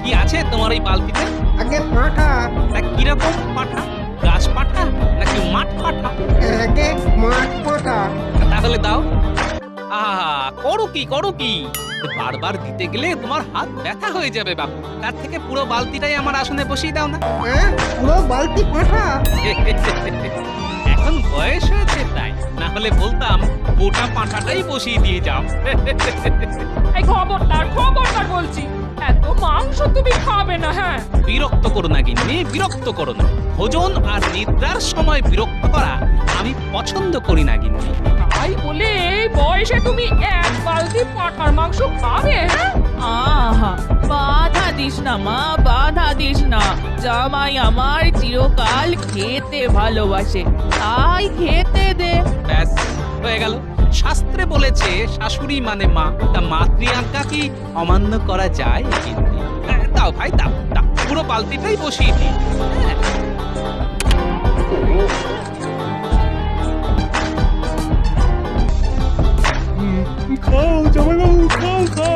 কি আছে তোমার ওই বালতিতে? আগে পাঁঠা। তা কিরকম পাঠা? গাছ পাঠা নাকি মাঠ পাঠা? আগে মাঠ পাঁঠা। তাহলে দাও। আহা, করো কি করো কি? বারবার দিতে গেলে তোমার হাত ব্যথা হয়ে যাবে বাবু। তার থেকে পুরো বালতিটাই আমার আসনে বসিয়ে দাও না। হ্যাঁ, পুরো বালতি পাঁঠা। এখন বয়স হয়েছে তাই, না হলে বলতাম গোটা পাঁঠাটাই বসিয়ে দিয়ে যাও। এই খবরদার খবরদার বলছি, এত মাংস তুমি খাবে না। হ্যাঁ, বিরক্ত করো না গিন্নি, বিরক্ত করো না। ভোজন আর নিদ্রার সময় বিরক্ত করা আমি পছন্দ করি না গিন্নি। তাই বলে এই বয়সে তুমি এক বালতি পাঁঠার মাংস খাবে? হ্যাঁ, আহা, বাধা দিস না মা, বাধা দিস না। জামাই আমার চিরকাল খেতে ভালোবাসে, তাই খেতে দে। ব্যাস হয়ে গেল। শাস্ত্রে বলেছে শাশুড়ি মানে মা, তা মাতৃ আজ্ঞা কি অমান্য করা যায় গিন্নি? দাও ভাই দাও দাও, পুরো বালতিটাই বসিয়ে দিই। হ্যাঁ। খাও জামাইবাবু, খাও খাও।